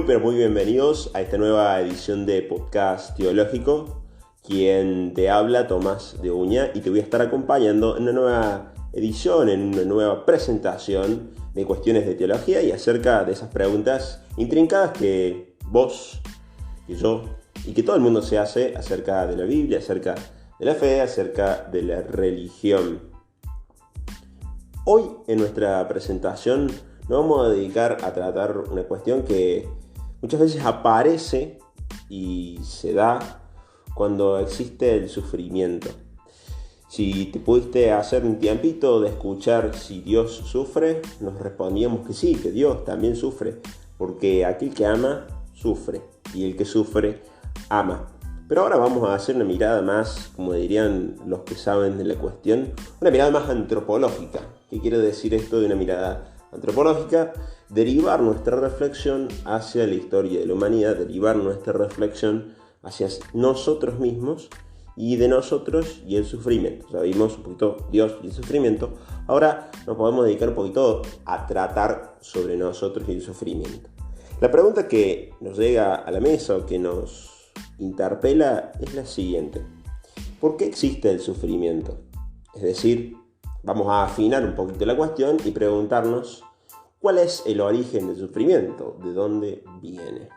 Pero muy bienvenidos a esta nueva edición de Podcast Teológico. Quien te habla, Tomás de Uña, y te voy a estar acompañando en una nueva edición, en una nueva presentación de cuestiones de teología y acerca de esas preguntas intrincadas que vos, que yo y que todo el mundo se hace acerca de la Biblia, acerca de la fe, acerca de la religión. Hoy en nuestra presentación nos vamos a dedicar a tratar una cuestión que muchas veces aparece y se da cuando existe el sufrimiento. Si te pudiste hacer un tiempito de escuchar si Dios sufre, nos respondíamos que sí, que Dios también sufre, porque aquel que ama, sufre, y el que sufre, ama. Pero ahora vamos a hacer una mirada más, como dirían los que saben de la cuestión, una mirada más antropológica. ¿Qué quiere decir esto de una mirada antropológica? Derivar nuestra reflexión hacia la historia de la humanidad, derivar nuestra reflexión hacia nosotros mismos y de nosotros y el sufrimiento. Ya vimos un poquito Dios y el sufrimiento. Ahora nos podemos dedicar un poquito a tratar sobre nosotros y el sufrimiento. La pregunta que nos llega a la mesa o que nos interpela es la siguiente: ¿por qué existe el sufrimiento? Es decir, vamos a afinar un poquito la cuestión y preguntarnos ¿cuál es el origen del sufrimiento? ¿De dónde viene?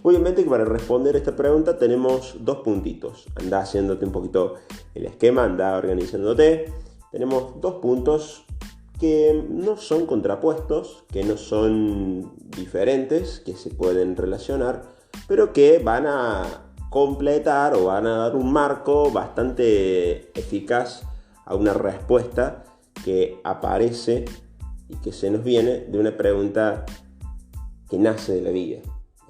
Obviamente que para responder esta pregunta tenemos dos puntitos. Anda haciéndote un poquito el esquema, anda organizándote. Tenemos dos puntos que no son contrapuestos, que no son diferentes, que se pueden relacionar, pero que van a completar o van a dar un marco bastante eficaz a una respuesta que aparece y que se nos viene de una pregunta que nace de la vida.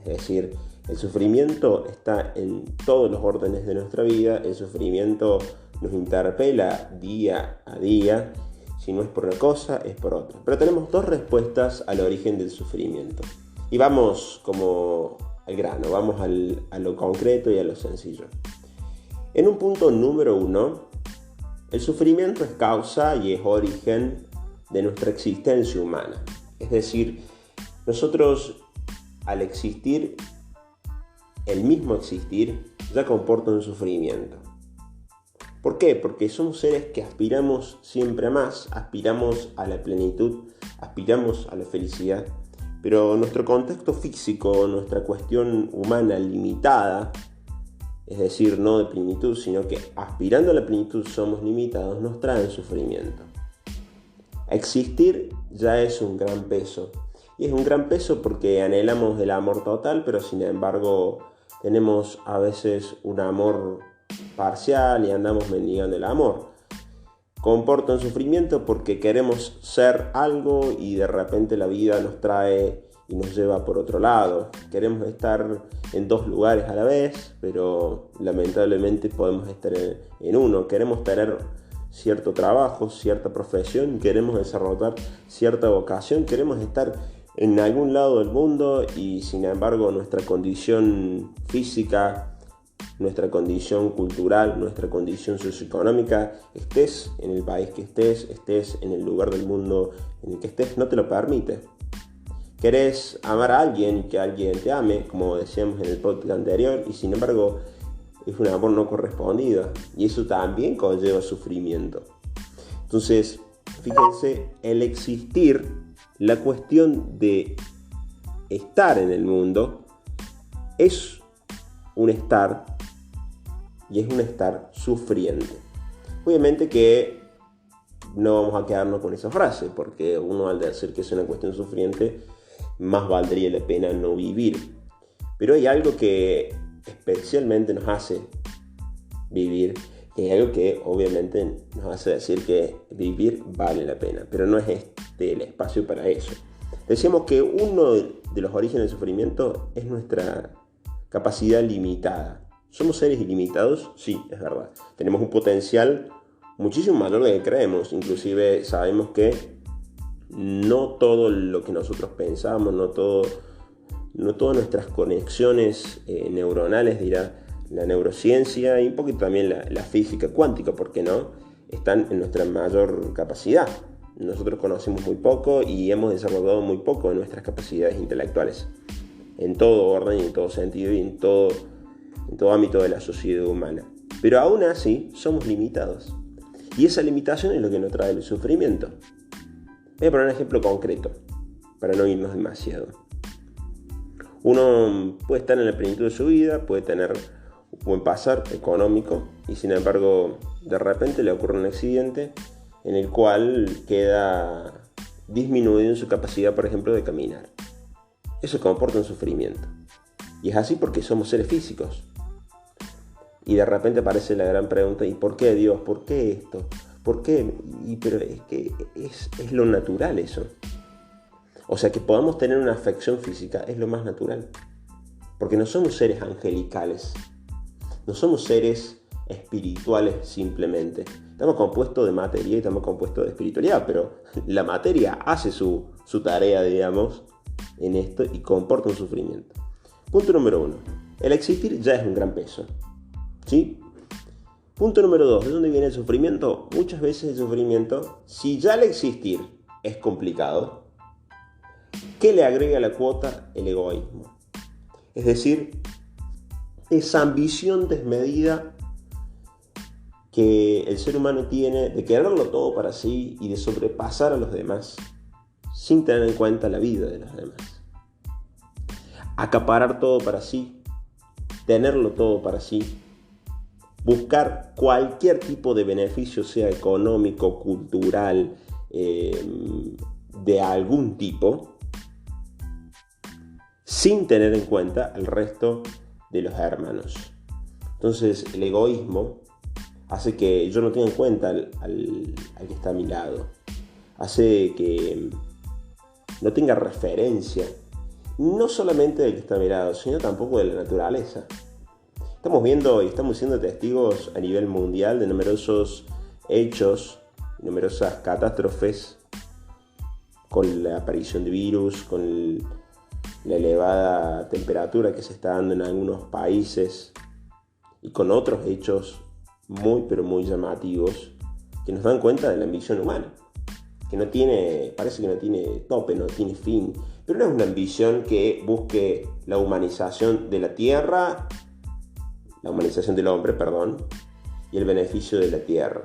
Es decir, el sufrimiento está en todos los órdenes de nuestra vida, el sufrimiento nos interpela día a día, si no es por una cosa, es por otra. Pero tenemos dos respuestas al origen del sufrimiento. Y vamos como al grano, vamos a lo concreto y a lo sencillo. En un punto número 1, el sufrimiento es causa y es origen de nuestra existencia humana. Es decir, nosotros al existir, el mismo existir, ya comporta un sufrimiento. ¿Por qué? Porque somos seres que aspiramos siempre a más, aspiramos a la plenitud, aspiramos a la felicidad, pero nuestro contexto físico, nuestra cuestión humana limitada, es decir, no de plenitud, sino que aspirando a la plenitud somos limitados, nos traen sufrimiento. Existir ya es un gran peso. Y es un gran peso porque anhelamos el amor total, pero sin embargo tenemos a veces un amor parcial y andamos mendigando el amor. Comporta un sufrimiento porque queremos ser algo y de repente la vida nos trae y nos lleva por otro lado. Queremos estar en dos lugares a la vez, pero lamentablemente podemos estar en uno. Queremos tener cierto trabajo, cierta profesión, queremos desarrollar cierta vocación, queremos estar en algún lado del mundo y sin embargo nuestra condición física, nuestra condición cultural, nuestra condición socioeconómica, estés en el país que estés en el lugar del mundo en el que estés, no te lo permite. Querés amar a alguien y que alguien te ame, como decíamos en el podcast anterior, y sin embargo es un amor no correspondido y eso también conlleva sufrimiento. Entonces, fíjense, el existir, la cuestión de estar en el mundo es un estar y es un estar sufriente. Obviamente que no vamos a quedarnos con esa frase, porque uno al decir que es una cuestión sufriente, más valdría la pena no vivir. Pero hay algo que especialmente nos hace vivir, y hay algo que obviamente nos hace decir que vivir vale la pena, pero no es este el espacio para eso. Decíamos que uno de los orígenes del sufrimiento es nuestra capacidad limitada. ¿Somos seres ilimitados? Sí, es verdad. Tenemos un potencial muchísimo mayor del que creemos. Inclusive sabemos que no todo lo que nosotros pensamos, no todas nuestras conexiones neuronales, dirá la neurociencia y un poquito también la física cuántica, ¿por qué no?, están en nuestra mayor capacidad. Nosotros conocemos muy poco y hemos desarrollado muy poco de nuestras capacidades intelectuales. en todo orden y en todo sentido y en todo ámbito de la sociedad humana. Pero aún así somos limitados. Y esa limitación es lo que nos trae el sufrimiento. Voy a poner un ejemplo concreto, para no irnos demasiado. Uno puede estar en la plenitud de su vida, puede tener un buen pasar económico, y sin embargo, de repente le ocurre un accidente en el cual queda disminuido en su capacidad, por ejemplo, de caminar. Eso comporta un sufrimiento. Y es así porque somos seres físicos. Y de repente aparece la gran pregunta: ¿y por qué Dios? ¿Por qué esto? ¿Por qué? Pero es que es lo natural eso. O sea, que podamos tener una afección física es lo más natural. Porque no somos seres angelicales. No somos seres espirituales simplemente. Estamos compuestos de materia y estamos compuestos de espiritualidad, pero la materia hace su tarea, digamos, en esto y comporta un sufrimiento. Punto número 1. El existir ya es un gran peso. ¿Sí? Punto número 2. ¿De dónde viene el sufrimiento? Muchas veces el sufrimiento, si ya el existir es complicado, ¿qué le agrega a la cuota? El egoísmo. Es decir, esa ambición desmedida que el ser humano tiene de quererlo todo para sí y de sobrepasar a los demás sin tener en cuenta la vida de los demás. Acaparar todo para sí, tenerlo todo para sí, buscar cualquier tipo de beneficio, sea económico, cultural, de algún tipo, sin tener en cuenta al resto de los hermanos. Entonces el egoísmo hace que yo no tenga en cuenta al que está a mi lado. Hace que no tenga referencia, no solamente del que está a mi lado, sino tampoco de la naturaleza. Estamos viendo y estamos siendo testigos a nivel mundial de numerosos hechos, numerosas catástrofes, con la aparición de virus, con la elevada temperatura que se está dando en algunos países y con otros hechos muy pero muy llamativos que nos dan cuenta de la ambición humana, que parece que no tiene tope, no tiene fin, pero no es una ambición que busque la humanización de la tierra, la humanización del hombre, y el beneficio de la tierra.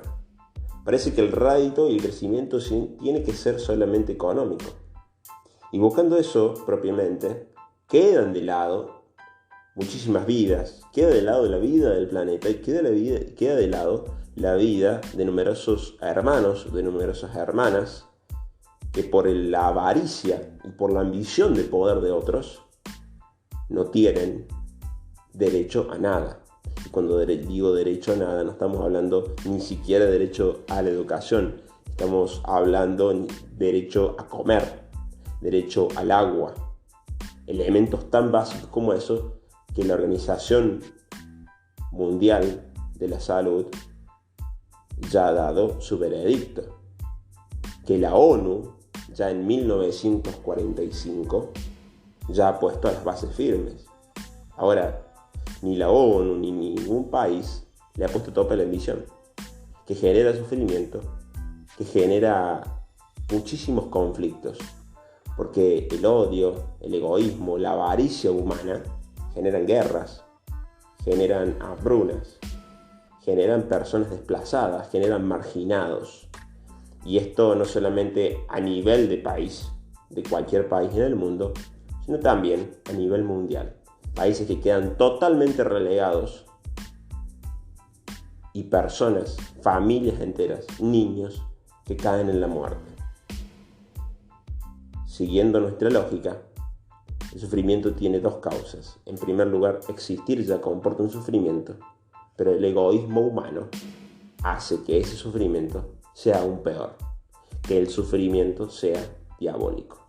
Parece que el rédito y el crecimiento tiene que ser solamente económico. Y buscando eso propiamente, quedan de lado muchísimas vidas, queda de lado la vida del planeta y queda de lado la vida de numerosos hermanos, de numerosas hermanas, que por la avaricia y por la ambición de poder de otros, no tienen derecho a nada. Y cuando digo derecho a nada, no estamos hablando ni siquiera de derecho a la educación, estamos hablando de derecho a comer, derecho al agua, elementos tan básicos como eso que la Organización Mundial de la Salud ya ha dado su veredicto, que la ONU ya en 1945 ya ha puesto las bases firmes. Ahora, ni la ONU ni ningún país le ha puesto tope a la ambición, que genera sufrimiento, que genera muchísimos conflictos, porque el odio, el egoísmo, la avaricia humana generan guerras, generan hambrunas, generan personas desplazadas, generan marginados. Y esto no solamente a nivel de país, de cualquier país en el mundo, sino también a nivel mundial. Países que quedan totalmente relegados y personas, familias enteras, niños que caen en la muerte. Siguiendo nuestra lógica, el sufrimiento tiene dos causas. En primer lugar, existir ya comporta un sufrimiento, pero el egoísmo humano hace que ese sufrimiento sea aún peor, que el sufrimiento sea diabólico.